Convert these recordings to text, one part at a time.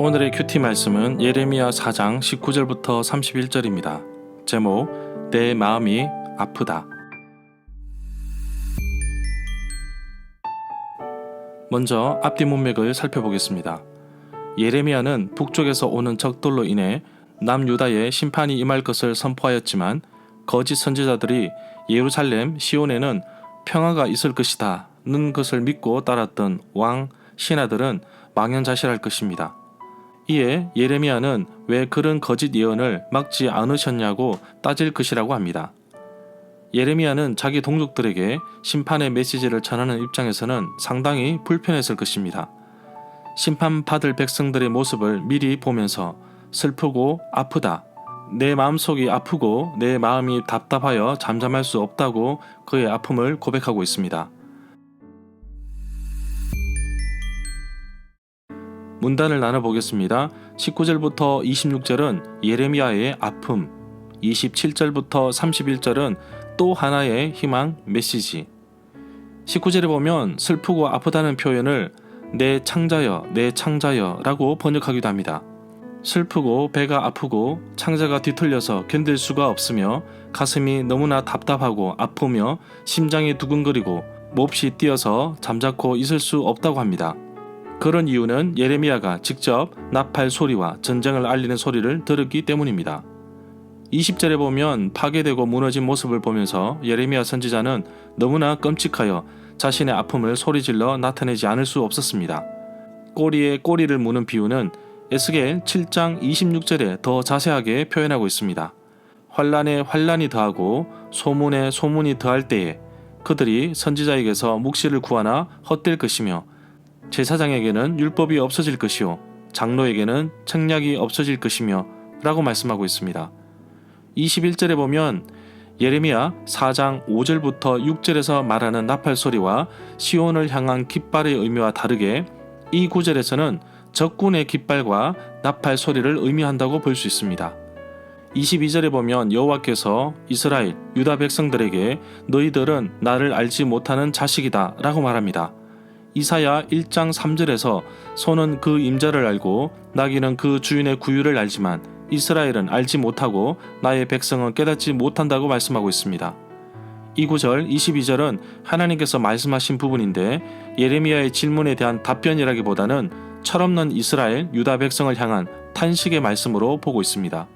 오늘의 큐티 말씀은 예레미야 4장 19절부터 31절입니다. 제목, 내 마음이 아프다. 먼저 앞뒤 문맥을 살펴보겠습니다. 예레미야는 북쪽에서 오는 적들로 인해 남유다에 심판이 임할 것을 선포하였지만 거짓 선지자들이 예루살렘 시온에는 평화가 있을 것이다 는 것을 믿고 따랐던 왕 신하들은 망연자실할 것입니다. 이에 예레미야는 왜 그런 거짓 예언을 막지 않으셨냐고 따질 것이라고 합니다. 예레미야는 자기 동족들에게 심판의 메시지를 전하는 입장에서는 상당히 불편했을 것입니다. 심판받을 백성들의 모습을 미리 보면서 슬프고 아프다, 내 마음속이 아프고 내 마음이 답답하여 잠잠할 수 없다고 그의 아픔을 고백하고 있습니다. 문단을 나눠보겠습니다. 19절부터 26절은 예레미야의 아픔, 27절부터 31절은 또 하나의 희망 메시지. 19절에 보면 슬프고 아프다는 표현을 내 창자여, 내 창자여 라고 번역하기도 합니다. 슬프고 배가 아프고 창자가 뒤틀려서 견딜 수가 없으며 가슴이 너무나 답답하고 아프며 심장이 두근거리고 몹시 뛰어서 잠자코 있을 수 없다고 합니다. 그런 이유는 예레미야가 직접 나팔 소리와 전쟁을 알리는 소리를 들었기 때문입니다. 20절에 보면 파괴되고 무너진 모습을 보면서 예레미야 선지자는 너무나 끔찍하여 자신의 아픔을 소리질러 나타내지 않을 수 없었습니다. 꼬리에 꼬리를 무는 비유는 에스겔 7장 26절에 더 자세하게 표현하고 있습니다. 환난에 환난이 더하고 소문에 소문이 더할 때에 그들이 선지자에게서 묵시를 구하나 헛될 것이며 제사장에게는 율법이 없어질 것이요 장로에게는 책략이 없어질 것이며 라고 말씀하고 있습니다. 21절에 보면 예레미야 4장 5절부터 6절에서 말하는 나팔 소리와 시온을 향한 깃발의 의미와 다르게 이 구절에서는 적군의 깃발과 나팔 소리를 의미한다고 볼 수 있습니다. 22절에 보면 여호와께서 이스라엘, 유다 백성들에게 너희들은 나를 알지 못하는 자식이다 라고 말합니다. 이사야 1장 3절에서 소는 그 임자를 알고 나귀는 그 주인의 구유를 알지만 이스라엘은 알지 못하고 나의 백성은 깨닫지 못한다고 말씀하고 있습니다. 이 구절 22절은 하나님께서 말씀하신 부분인데 예레미야의 질문에 대한 답변이라기보다는 철없는 이스라엘, 유다 백성을 향한 탄식의 말씀으로 보고 있습니다.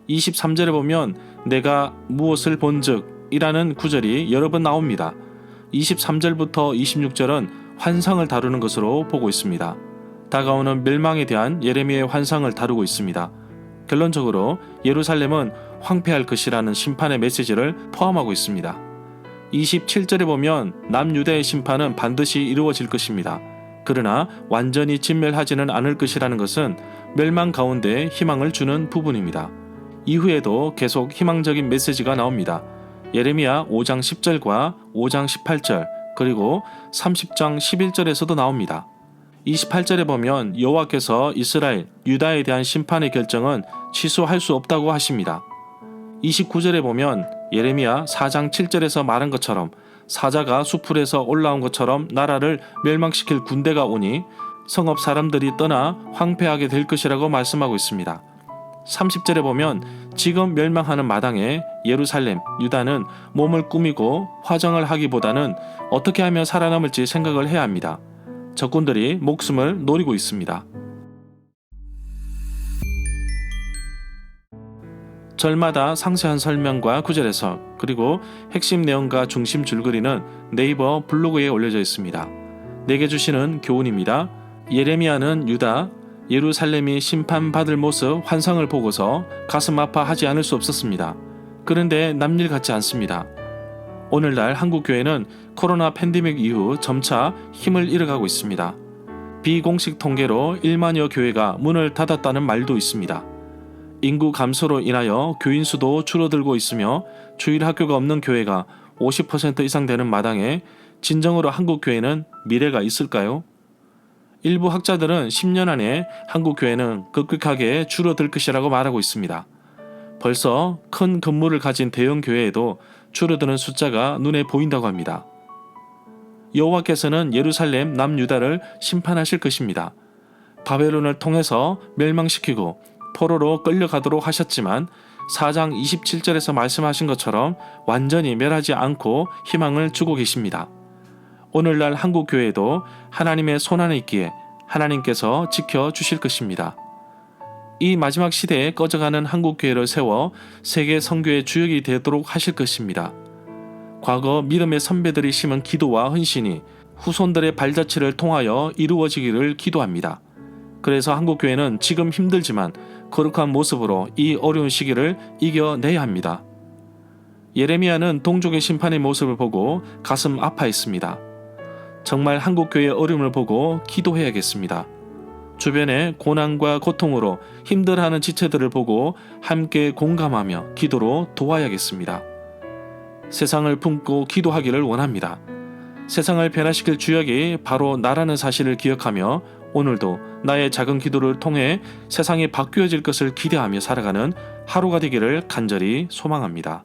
23절에 보면 내가 무엇을 본즉 이라는 구절이 여러 번 나옵니다. 23절부터 26절은 환상을 다루는 것으로 보고 있습니다. 다가오는 멸망에 대한 예레미야의 환상을 다루고 있습니다. 결론적으로 예루살렘은 황폐할 것이라는 심판의 메시지를 포함하고 있습니다. 27절에 보면 남유다의 심판은 반드시 이루어질 것입니다. 그러나 완전히 진멸하지는 않을 것이라는 것은 멸망 가운데 희망을 주는 부분입니다. 이후에도 계속 희망적인 메시지가 나옵니다. 예레미야 5장 10절과 5장 18절 그리고 30장 11절에서도 나옵니다. 28절에 보면 여호와께서 이스라엘, 유다에 대한 심판의 결정은 취소할 수 없다고 하십니다. 29절에 보면 예레미야 4장 7절에서 말한 것처럼 사자가 수풀에서 올라온 것처럼 나라를 멸망시킬 군대가 오니 성읍 사람들이 떠나 황폐하게 될 것이라고 말씀하고 있습니다. 30절에 보면 지금 멸망하는 마당에 예루살렘, 유다는 몸을 꾸미고 화정을 하기보다는 어떻게 하면 살아남을지 생각을 해야 합니다. 적군들이 목숨을 노리고 있습니다. 절마다 상세한 설명과 구절 해석 그리고 핵심 내용과 중심 줄거리는 네이버 블로그에 올려져 있습니다. 내게 주시는 교훈입니다. 예레미야는 유다, 예루살렘이 심판받을 모습 환상을 보고서 가슴 아파하지 않을 수 없었습니다. 그런데 남일 같지 않습니다. 오늘날 한국교회는 코로나 팬데믹 이후 점차 힘을 잃어가고 있습니다. 비공식 통계로 1만여 교회가 문을 닫았다는 말도 있습니다. 인구 감소로 인하여 교인 수도 줄어들고 있으며 주일 학교가 없는 교회가 50% 이상 되는 마당에 진정으로 한국교회는 미래가 있을까요? 일부 학자들은 10년 안에 한국교회는 급격하게 줄어들 것이라고 말하고 있습니다. 벌써 큰 건물을 가진 대형 교회에도 줄어드는 숫자가 눈에 보인다고 합니다. 여호와께서는 예루살렘 남유다를 심판하실 것입니다. 바벨론을 통해서 멸망시키고 포로로 끌려가도록 하셨지만 4장 27절에서 말씀하신 것처럼 완전히 멸하지 않고 희망을 주고 계십니다. 오늘날 한국교회도 하나님의 손안에 있기에 하나님께서 지켜주실 것입니다. 이 마지막 시대에 꺼져가는 한국교회를 세워 세계 선교의 주역이 되도록 하실 것입니다. 과거 믿음의 선배들이 심은 기도와 헌신이 후손들의 발자취를 통하여 이루어지기를 기도합니다. 그래서 한국교회는 지금 힘들지만 거룩한 모습으로 이 어려운 시기를 이겨내야 합니다. 예레미야는 동족의 심판의 모습을 보고 가슴 아파했습니다. 정말 한국교회의 어려움을 보고 기도해야겠습니다. 주변의 고난과 고통으로 힘들어하는 지체들을 보고 함께 공감하며 기도로 도와야겠습니다. 세상을 품고 기도하기를 원합니다. 세상을 변화시킬 주역이 바로 나라는 사실을 기억하며 오늘도 나의 작은 기도를 통해 세상이 바뀌어질 것을 기대하며 살아가는 하루가 되기를 간절히 소망합니다.